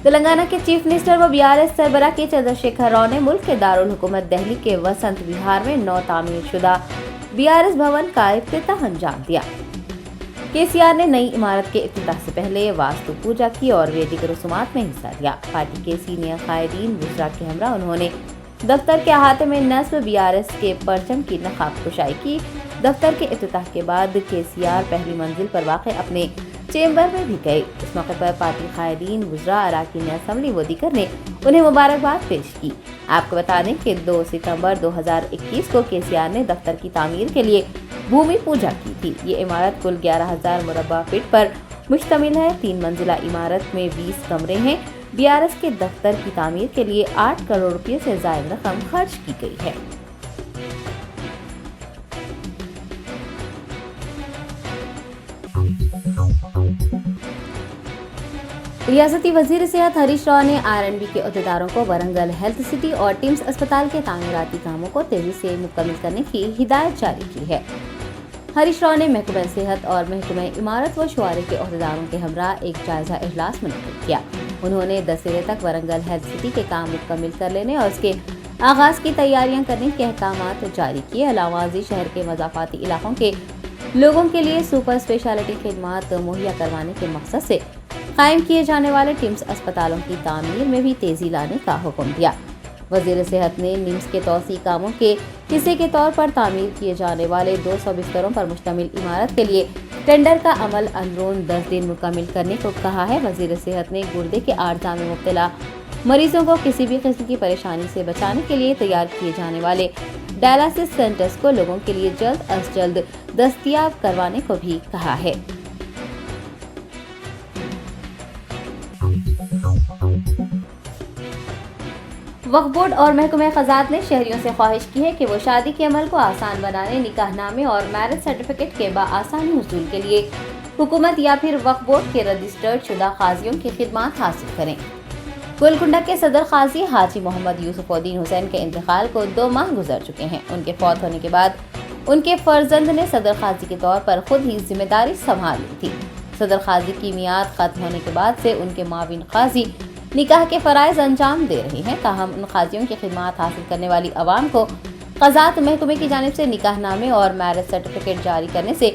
تلنگانہ کے chief minister و BRS سربراہ کے چندرشیکھر راؤ نے ملک کے دارالحکومت دہلی کے وسنت وہار میں نو تعمیر شدہ BRS بھون کا افتتاح انجام دیا۔ KCR نے نئی عمارت کے افتتاح سے پہلے واستو پوجا کی اور ویدک رسومات میں حصہ لیا۔ پارٹی کے سینئر قائدین وزراء کے ہمراہ انہوں نے دفتر کے احاطے میں نصب BRS کے پرچم کی نقاب کشائی کی۔ دفتر کے افتتاح کے بعد KCR پہلی منزل پر واقع اپنے چیمبر میں بھی گئے۔ اس موقع پر پارٹی قائدین، وزراء، اراکین اسمبلی و دیگر نے انہیں مبارکباد پیش کی۔ آپ کو بتا دیں کہ 2 ستمبر 2021 کو KCR نے دفتر کی تعمیر کے لیے بھومی پوجا کی تھی۔ یہ عمارت کل 11,000 مربع فٹ پر مشتمل ہے۔ 3 منزلہ عمارت میں 20 کمرے ہیں۔ BRS کے دفتر کی تعمیر کے لیے 8 کروڑ روپے سے زائد رقم خرچ کی گئی ہے۔ ریاستی وزیر صحت ہریش راؤ نے R&B کے عہدیداروں کو ورنگل ہیلتھ سٹی اور ٹیمز اسپتال کے تعمیراتی کاموں کو تیزی سے مکمل کرنے کی ہدایت جاری کی ہے۔ ہریش راؤ نے محکمہ صحت اور محکمہ عمارت و شعارے کے عہدیداروں کے ہمراہ ایک جائزہ اجلاس منعقد کیا۔ انہوں نے دسہرے تک ورنگل ہیلتھ سٹی کے کام مکمل کر لینے اور اس کے آغاز کی تیاریاں کرنے کے احکامات جاری کیے۔ علاوہ ازیں شہر کے مضافاتی علاقوں کے لوگوں کے لیے سپر اسپیشلٹی خدمات مہیا کروانے کے مقصد سے قائم کیے جانے والے ٹیمز اسپتالوں کی تعمیر میں بھی تیزی لانے کا حکم دیا۔ وزیر صحت نے نیمز کے توسیع کاموں کے حصے کے طور پر تعمیر کیے جانے والے 200 بستروں پر مشتمل عمارت کے لیے ٹینڈر کا عمل اندرون 10 دن مکمل کرنے کو کہا ہے۔ وزیر صحت نے گردے کے عارضہ میں مبتلا مریضوں کو کسی بھی قسم کی پریشانی سے بچانے کے لیے تیار کیے جانے والے ڈائلسس سینٹرز کو لوگوں کے لیے جلد از جلد دستیاب کروانے کو بھی کہا ہے۔ وقف بورڈ اور محکمہ خزانت نے شہریوں سے خواہش کی ہے کہ وہ شادی کے عمل کو آسان بنانے، نکاح نامے اور میرج سرٹیفکیٹ کے بآسانی حصول کے لیے حکومت یا پھر وقف بورڈ کے رجسٹرڈ شدہ قاضیوں کی خدمات حاصل کریں۔ گولکنڈہ کے صدر قاضی حاجی محمد یوسف الدین حسین کے انتقال کو 2 ماہ گزر چکے ہیں۔ ان کے فوت ہونے کے بعد ان کے فرزند نے صدر قاضی کے طور پر خود ہی ذمہ داری سنبھال لی تھی۔ صدر قاضی کی میعاد ختم ہونے کے بعد سے ان کے معاون قاضی نکاح کے فرائض انجام دے رہے ہیں۔ تاہم ان قاضیوں کی خدمات حاصل کرنے والی عوام کو قضات محکمے کی جانب سے نکاح نامے اور میرج سرٹیفکیٹ جاری کرنے سے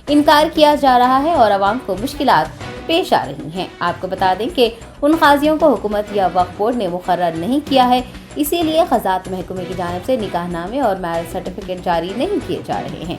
انکار کیا جا رہا ہے اور عوام کو مشکلات پیش آ رہی ہیں۔ آپ کو بتا دیں کہ ان قاضیوں کو حکومت یا وقف بورڈ نے مقرر نہیں کیا ہے، اسی لیے قضات محکمے کی جانب سے نکاح نامے اور میرج سرٹیفکیٹ جاری نہیں کیے جا رہے ہیں۔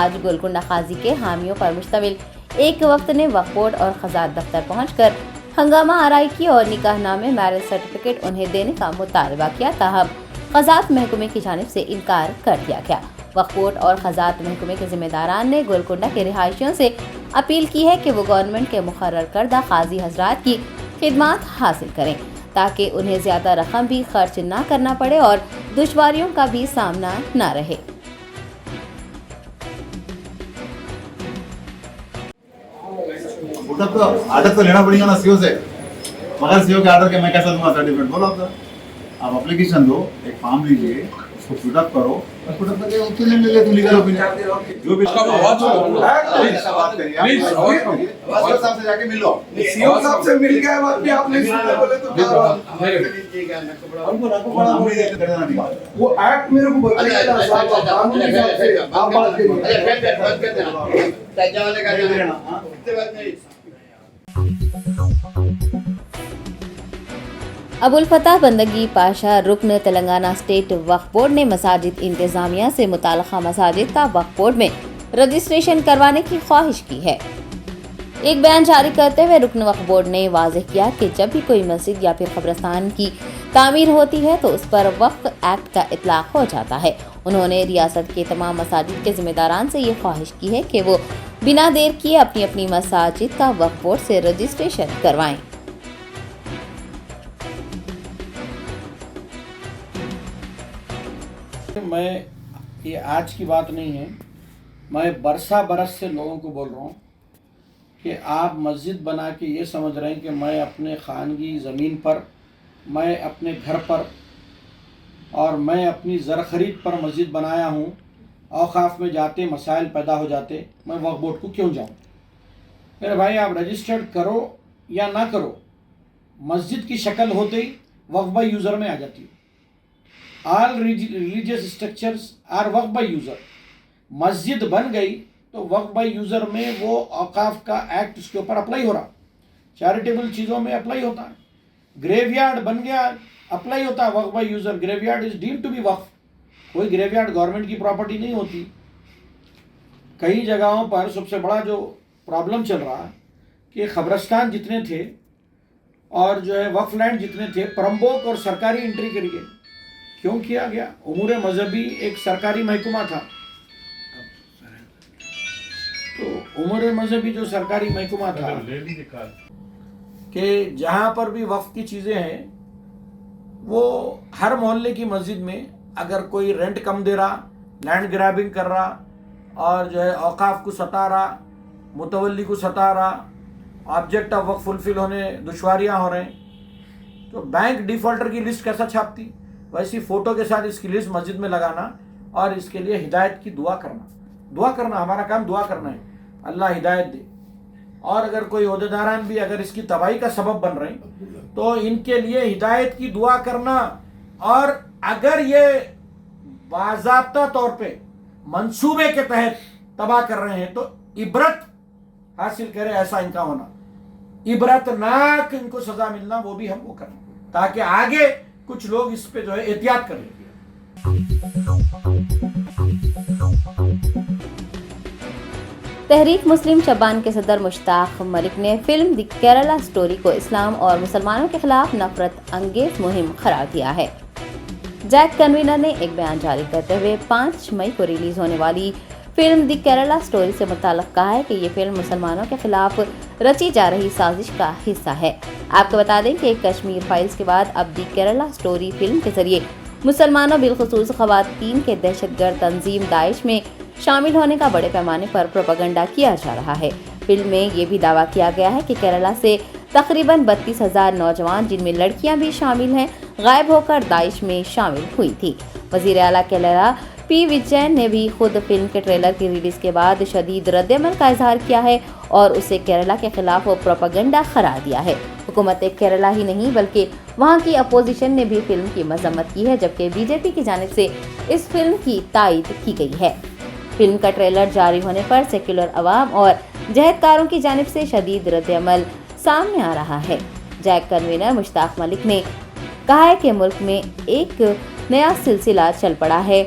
آج گولکنڈہ قاضی کے حامیوں پر مشتمل ایک وفد نے وقف بورڈ اور قضات دفتر پہنچ کر ہنگامہ آرائی کی اور نکاح نامے میرج سرٹیفکیٹ انہیں دینے کا مطالبہ کیا، تاہم قضات محکمے کی جانب سے انکار کر دیا گیا۔ وقف بورڈ اور قضات محکمے کے ذمہ داران نے گولکنڈہ کے رہائشیوں سے اپیل کی ہے کہ وہ گورنمنٹ کے مقرر کردہ قاضی حضرات کی خدمات حاصل کریں تاکہ انہیں زیادہ رقم بھی خرچ نہ کرنا پڑے اور دشواریوں کا بھی سامنا نہ رہے۔ آرڈر تو لینا پڑے گا نا CO سے، مگر CO کے آرڈر کے میں کیسا دوں گا سرٹیفکیٹ؟ بولو آپ اپلیکیشن دو، ایک فارم لیجیے، اس کو فٹ اپ کرو، فٹ اپ کر کے اوپینین لے لے تو لیگل اوپینین جو بھی بات کریے آپ صاحب سے جا کے ملو، CO صاحب سے مل کے بات بھی آپ نے بولے تو وہ ایکٹ میرے کو بتائیے نا صاحب، قانون کے حساب سے آپ بات کریے۔ ابوالفتح بندگی پاشا رکن تلنگانہ اسٹیٹ وقف بورڈ نے مساجد انتظامیہ سے متعلقہ مساجد کا وقف بورڈ میں رجسٹریشن کروانے کی خواہش کی ہے۔ ایک بیان جاری کرتے ہوئے رکن وقف بورڈ نے واضح کیا کہ جب بھی کوئی مسجد یا پھر قبرستان کی تعمیر ہوتی ہے تو اس پر وقف ایکٹ کا اطلاق ہو جاتا ہے۔ انہوں نے ریاست کے تمام مساجد کے ذمہ داران سے یہ خواہش کی ہے کہ وہ بنا دیر کیے اپنی اپنی مساجد کا وقف بورڈ سے رجسٹریشن کروائیں۔ میں یہ آج کی بات نہیں ہے، میں برسہ برس سے لوگوں کو بول رہا ہوں کہ آپ مسجد بنا کے یہ سمجھ رہے ہیں کہ میں اپنے خانگی زمین پر، میں اپنے گھر پر اور میں اپنی زر خرید پر مسجد بنایا ہوں، اوقاف میں جاتے مسائل پیدا ہو جاتے، میں وقف بورڈ کو کیوں جاؤں؟ میرے بھائی آپ رجسٹرڈ کرو یا نہ کرو، मस्जिद की शक्ल होते ही वक्फ बाय यूज़र में आ जाती है। All religious structures are waqf by user. मस्जिद बन गई तो वक्फ बाय यूज़र में वो औकाफ का एक्ट उसके ऊपर अप्लाई हो रहा, चैरिटेबल चीज़ों में अप्लाई होता है। ग्रेवयार्ड बन गया, अप्लाई होता है waqf by user. Graveyard is deemed to be waqf. कोई ग्रेवयार्ड गवर्नमेंट की प्रॉपर्टी नहीं होती। कई जगहों पर सबसे बड़ा जो प्रॉब्लम चल रहा है कि कब्रिस्तान जितने थे और जो है वक्फ लैंड जितने थे, प्रम्बोक और सरकारी एंट्री करिए। क्यों किया गया? उमूर मजहबी एक सरकारी महकमा था, तो उमूर मजहबी जो सरकारी महकमा था कि जहाँ पर भी वक्फ की चीज़ें हैं, वो हर मोहल्ले की मस्जिद में अगर कोई रेंट कम दे रहा, लैंड ग्रैबिंग कर रहा और जो है औकाफ को सता रहा, मुतवल्ली को सता रहा, ऑब्जेक्ट ऑफ वक्फ फुलफिल होने दुश्वारियाँ हो रहे हैं, तो बैंक डिफ़ॉल्टर की लिस्ट कैसा छापती, वैसी फ़ोटो के साथ इसकी लिस्ट मस्जिद में लगाना और इसके लिए हिदायत की दुआ करना। हमारा काम दुआ करना है, अल्लाह हिदायत दे। और अगर कोई ओहदेदारान भी अगर इसकी तबाही का सबब बन रहे हैं तो इनके लिए हिदायत की दुआ करना। और अगर ये बाज़ाब्ता तौर पे मंसूबे के तहत तबाह कर रहे हैं तो इबरत हासिल करे, ऐसा इनका होना, इबरतनाक इनको सजा मिलना, वो भी हमको करना, ताकि आगे कुछ लोग इस पे जो है एहतियात करें। तहरीक मुस्लिम शबान के सदर मुश्ताक मलिक ने फिल्म द केरला स्टोरी को इस्लाम और मुसलमानों के खिलाफ नफरत अंगेज मुहिम करार दिया है। जैक कन्वीनर ने एक बयान जारी करते हुए 5 मई को रिलीज होने वाली फिल्म द केरला स्टोरी से मुताल्लिक़ कहा है कि ये फिल्म मुसलमानों के खिलाफ रची जा रही साजिश का हिस्सा है। आपको बता दें कि कश्मीर फाइल्स के बाद अब द केरला स्टोरी फिल्म के जरिए मुसलमानों बिलखुसूस ख़वातीन के दहशतगर्द तंजीम दाइश में शामिल होने का बड़े पैमाने पर प्रोपेगेंडा किया जा रहा है। फिल्म में ये भी दावा किया गया है कि केरला से तकरीबन 32,000 नौजवान, जिनमें लड़कियां भी शामिल हैं, गायब होकर दाइश में शामिल हुई थी। वज़ीर आला केरला पी विजयन ने भी खुद फिल्म के ट्रेलर की रिलीज के बाद शदीद रद्दअमल का इजहार किया है और उसे केरला के खिलाफ प्रोपेगेंडा करार दिया है। हुकूमत केरला ही नहीं बल्कि वहां की अपोजिशन ने भी फिल्म की मजम्मत की है, जबकि बीजेपी की जानिब से इस फिल्म की तायीद की गई है। फिल्म का ट्रेलर जारी होने पर सेक्युलर अवाम और जहदकारों की जानिब से शदीद रद्दअमल सामने आ रहा है। जैक कन्वीनर मुश्ताक मलिक ने कहा है कि मुल्क में एक नया सिलसिला चल पड़ा है,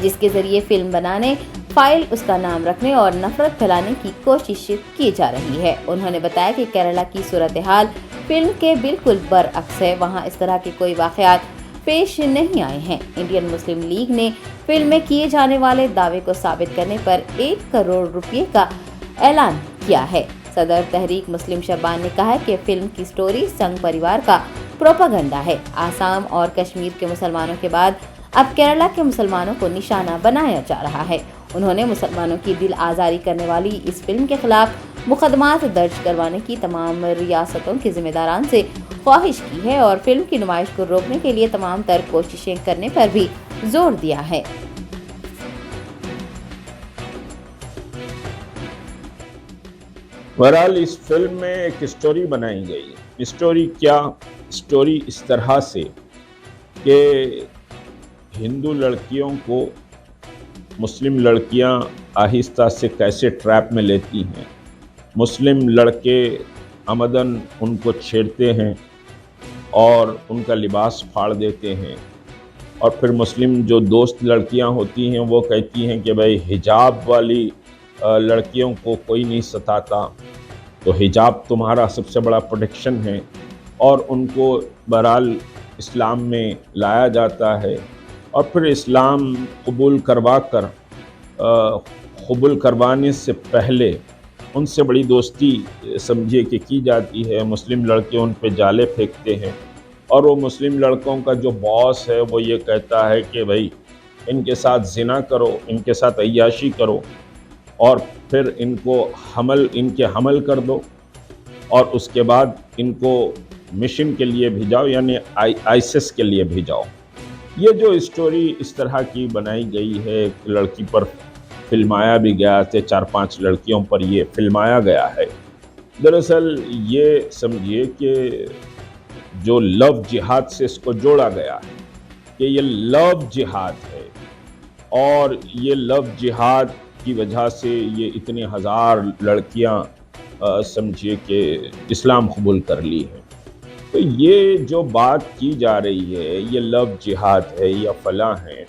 जिसके जरिए फिल्म बनाने, फाइल उसका नाम रखने और नफरत फैलाने की कोशिश की जा रही है। उन्होंने बताया कि केरला की सूरत हाल फिल्म के बिल्कुल बरअक्स है, वहाँ इस तरह के कोई वाक़यात पेश नहीं आए हैं। इंडियन मुस्लिम लीग ने फिल्म में किए जाने वाले दावे को साबित करने पर 1 करोड़ रुपये का ऐलान किया है। सदर तहरीक मुस्लिम शबान ने कहा है कि फिल्म की स्टोरी संघ परिवार का प्रोपेगेंडा है। आसाम और कश्मीर के मुसलमानों के बाद अब केरला के मुसलमानों को निशाना बनाया जा रहा है। उन्होंने मुसलमानों की दिल आज़ारी करने वाली इस फिल्म के खिलाफ मुकदमात दर्ज करवाने की तमाम रियासतों के जिम्मेदारान से ख्वाहिश की है और फिल्म की नुमाइश को रोकने के लिए तमाम तर कोशिशें करने पर भी जोर दिया है। बहरहाल इस फिल्म में एक स्टोरी बनाई गई। स्टोरी क्या? स्टोरी इस तरह से कि हिंदू लड़कियों को मुस्लिम लड़कियां आहिस्ता से कैसे ट्रैप में लेती हैं, मुस्लिम लड़के आमदन उनको छेड़ते हैं और उनका लिबास फाड़ देते हैं, और फिर मुस्लिम जो दोस्त लड़कियां होती हैं वो कहती हैं कि भाई हिजाब वाली लड़कियों को कोई नहीं सताता, तो हिजाब तुम्हारा सबसे बड़ा प्रोटेक्शन है, और उनको बहरहाल इस्लाम में लाया जाता है और फिर इस्लाम कबूल करवाने से पहले उनसे बड़ी दोस्ती समझिए कि की जाती है। मुस्लिम लड़के उन पे जाले फेंकते हैं और वो मुस्लिम लड़कों का जो बॉस है वो ये कहता है कि भाई इनके साथ ज़िना करो, इनके साथ अय्याशी करो और फिर इनके हमल कर दो और उसके बाद इनको मिशन के लिए भेजाओ, यानी आईसिस के लिए भेजाओ। ये जो स्टोरी इस तरह की बनाई गई है, एक लड़की पर फिल्माया भी गया थे, 4-5 लड़कियों पर ये फिल्माया गया है। दरअसल ये समझिए कि जो लव जिहाद से इसको जोड़ा गया है कि ये लव जिहाद है, और ये लव जिहाद की वजह से ये इतने हज़ार लड़कियां समझिए कि इस्लाम कबूल कर ली हैं। तो ये जो बात की जा रही है, ये लव जिहाद है या फलां है,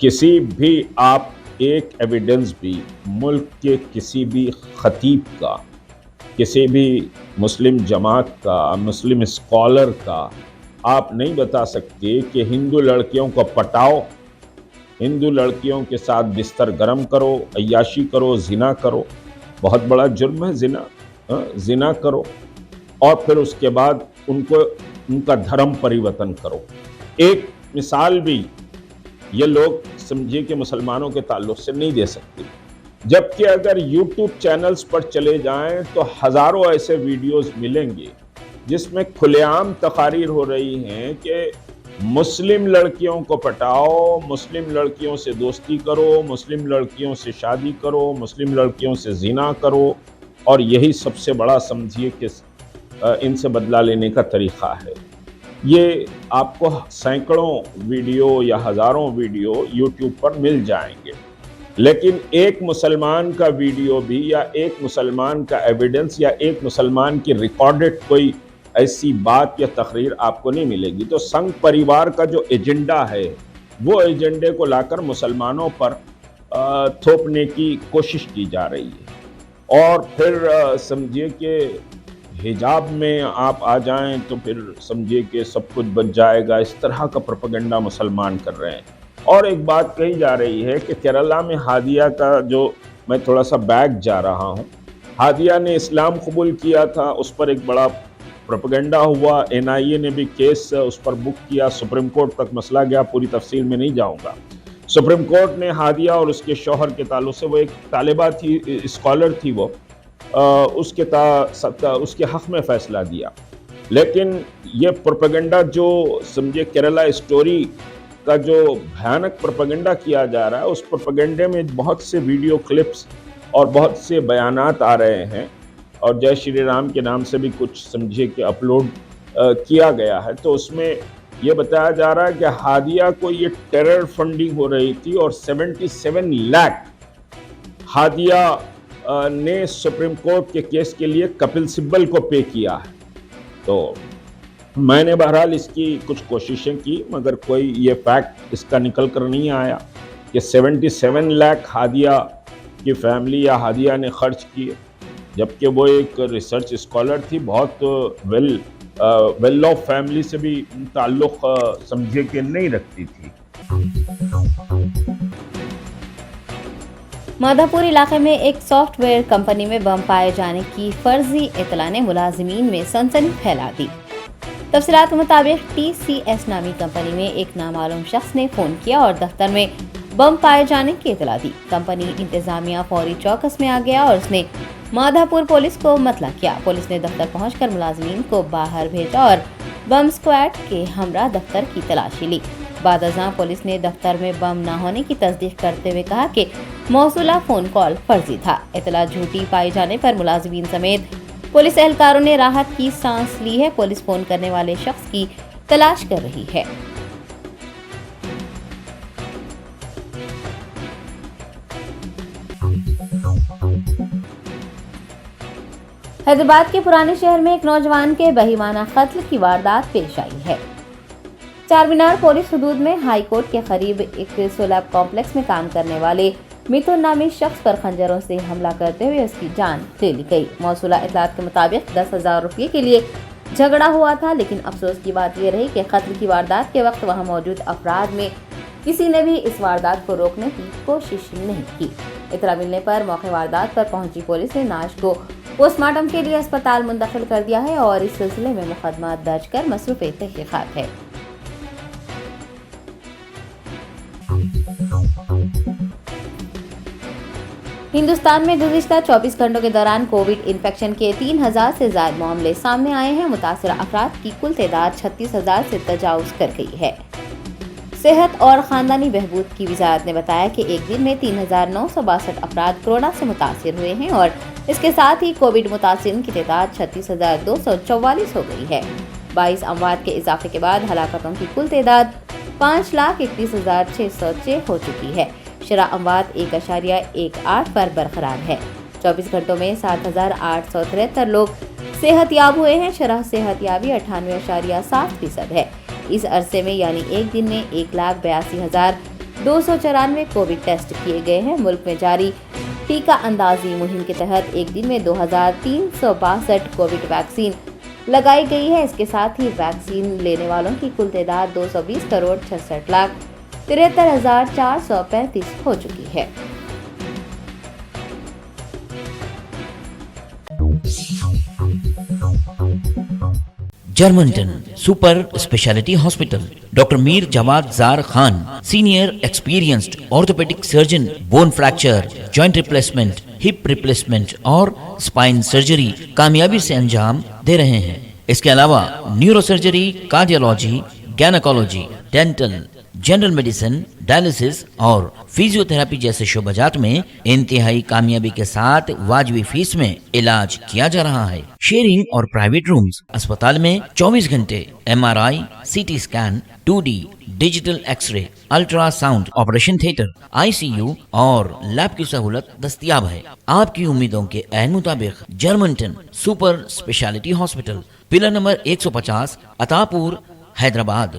किसी भी आप एक एविडेंस भी मुल्क के किसी भी खतीब का, किसी भी मुस्लिम जमात का, मुस्लिम स्कॉलर का आप नहीं बता सकते कि हिंदू लड़कियों को पटाओ, हिंदू लड़कियों के साथ बिस्तर गरम करो, अय्याशी करो, जिना करो, बहुत बड़ा जुर्म है जिना, जिना करो, और फिर उसके बाद उनका धर्म परिवर्तन करो। एक मिसाल भी ये लोग समझिए कि मुसलमानों के ताल्लुक से नहीं दे सकते, जबकि अगर YouTube चैनल्स पर चले जाएं तो हज़ारों ऐसे वीडियोस मिलेंगे जिसमें खुलेआम तकारीर हो रही हैं कि मुस्लिम लड़कियों को पटाओ, मुस्लिम लड़कियों से दोस्ती करो, मुस्लिम लड़कियों से शादी करो, मुस्लिम लड़कियों से ज़िना करो, और यही सबसे बड़ा समझिए कि इनसे बदला लेने का तरीक़ा है। ये आपको सैकड़ों वीडियो या हज़ारों वीडियो YouTube पर मिल जाएंगे, लेकिन एक मुसलमान का वीडियो भी या एक मुसलमान का एविडेंस या एक मुसलमान की रिकॉर्डेड कोई ऐसी बात या तकरीर आपको नहीं मिलेगी। तो संघ परिवार का जो एजेंडा है, वो एजेंडे को लाकर मुसलमानों पर थोपने की कोशिश की जा रही है। और फिर समझिए कि हिजाब में आप आ जाएं तो फिर समझिए कि सब कुछ बच जाएगा, इस तरह का प्रोपेगेंडा मुसलमान कर रहे हैं। और एक बात कही जा रही है कि केरला में हादिया का, जो मैं थोड़ा सा बैक जा रहा हूँ, हादिया ने इस्लाम कबूल किया था, उस पर एक बड़ा प्रोपेगेंडा हुआ, NIA ने भी केस उस पर बुक किया, सुप्रीम कोर्ट तक मसला गया, पूरी तफसील में नहीं जाऊँगा। सुप्रीम कोर्ट ने हादिया और उसके शौहर के ताल्लुक से, वो एक तालिबा थी, स्कॉलर थी, वो उसके हक़ में फ़ैसला दिया। लेकिन ये प्रोपेगेंडा जो समझे केरला स्टोरी का जो भयानक प्रोपेगेंडा किया जा रहा है, उस प्रोपेगेंडे में बहुत से वीडियो क्लिप्स और बहुत से बयानात आ रहे हैं, और जय श्री राम के नाम से भी कुछ समझिए कि अपलोड किया गया है। तो उसमें ये बताया जा रहा है कि हादिया को ये टेरर फंडिंग हो रही थी, और 77 लाख हादिया ने सुप्रीम कोर्ट के केस के लिए कपिल सिब्बल को पे किया है। तो मैंने बहरहाल इसकी कुछ कोशिशें की, मगर कोई ये फैक्ट इसका निकल कर नहीं आया कि 77 लाख हादिया की फैमिली या हादिया ने खर्च किए, जबकि वो एक रिसर्च स्कॉलर थी, बहुत वेल ऑफ फैमिली से भी ताल्लुक़ समझिए कि नहीं रखती थी। माधापुर इलाके में एक सॉफ्टवेयर कंपनी में बम पाए जाने की फर्जी इतला ने मुलाजिमीन में सनसनी फैला दी। तफसीलात के मुताबिक TCS नामी कंपनी में एक नामालूम शख्स ने फोन किया और दफ्तर में बम पाए जाने की इतला दी। कंपनी इंतजामिया फौरी चौकस में आ गया और उसने माधापुर पुलिस को मतला किया। पुलिस ने दफ्तर पहुंचकर मुलाजिमीन को बाहर भेजा और बम स्क्वाड के हमरा दफ्तर की तलाशी ली। बाद अज़ां पुलिस ने दफ्तर में बम न होने की तस्दीक करते हुए कहा कि मौसूला फोन कॉल फर्जी था। इतला झूठी पाए जाने पर मुलाजिमीन समेत पुलिस एहलकारों ने राहत की सांस ली है। पुलिस फोन करने वाले शख्स की तलाश कर रही है। हैदराबाद के पुराने शहर में एक नौजवान के बहिमाना कत्ल की वारदात पेश आई है। चारमीनार पुलिस हदूद में हाई कोर्ट के करीब एक सोलैब कॉम्प्लेक्स में काम करने वाले मिथुन नामी शख्स पर खंजरों से हमला करते हुए उसकी जान ले ली गई। मौसूला इतलात के मुताबिक 10,000 रुपये के लिए झगड़ा हुआ था, लेकिन अफसोस की बात यह रही कि कत्ल की वारदात के वक्त वहां मौजूद अफराद में किसी ने भी इस वारदात को रोकने की कोशिश नहीं की। इतला मिलने पर मौके वारदात पर पहुंची पुलिस ने लाश को पोस्टमार्टम के लिए अस्पताल मुंतकिल कर दिया है और इस सिलसिले में मुकदमा दर्ज कर मसरूफ़ तहकीक़ात है। हिंदुस्तान में गुज़िश्ता 24 घंटों के दौरान कोविड इन्फेक्शन के 3,000 से ज़ायद मामले सामने आए हैं। मुतासरा अफराद की कुल तादाद 36,000 से तजावुज़ कर गई है। صحت اور خاندانی بہبود کی وزارت نے بتایا کہ ایک دن میں 3,962 افراد کورونا سے متاثر ہوئے ہیں اور اس کے ساتھ ہی کووڈ متاثرین کی تعداد 36,244 ہو گئی ہے۔ 22 اموات کے اضافے کے بعد ہلاکتوں کی کل تعداد 5,31,606 ہو چکی ہے۔ شرح اموات 1.18 پر برقرار ہے۔ 24 گھنٹوں میں 7,873 لوگ صحت یاب ہوئے ہیں۔ شرح صحت یابی 98.7% ہے۔ اس عرصے میں یعنی ایک دن میں 1,82,294 کووڈ ٹیسٹ کیے گئے ہیں۔ ملک میں جاری ٹیکہ اندازی مہم کے تحت ایک دن میں 2,362 کووڈ ویکسین لگائی گئی ہے۔ اس کے ساتھ ہی ویکسین لینے والوں کی کل تعداد 220,66,73,435 ہو چکی ہے۔ جرمنٹن super specialty hospital, doctor Mir Jawad Zar Khan, senior experienced orthopaedic surgeon, bone fracture, joint replacement, hip replacement اور اسپائن سرجری کامیابی سے انجام دے رہے ہیں۔ اس کے علاوہ neuro surgery, cardiology, gynaecology, dental, general medicine, dialysis اور فزیو تھراپی جیسے شعبات میں انتہائی کامیابی کے ساتھ واجبی فیس میں علاج کیا جا رہا ہے۔ شیئرنگ اور پرائیویٹ رومز، اسپتال میں 24 گھنٹے MRI، CT scan, 2D digital X ray, ultra sound, operation theatre, ICU اور لیب کی سہولت دستیاب ہے۔ آپ کی امیدوں کے عین مطابق جرمنٹن super specialty hospital, pillar number 150، عطا پور، حیدرآباد۔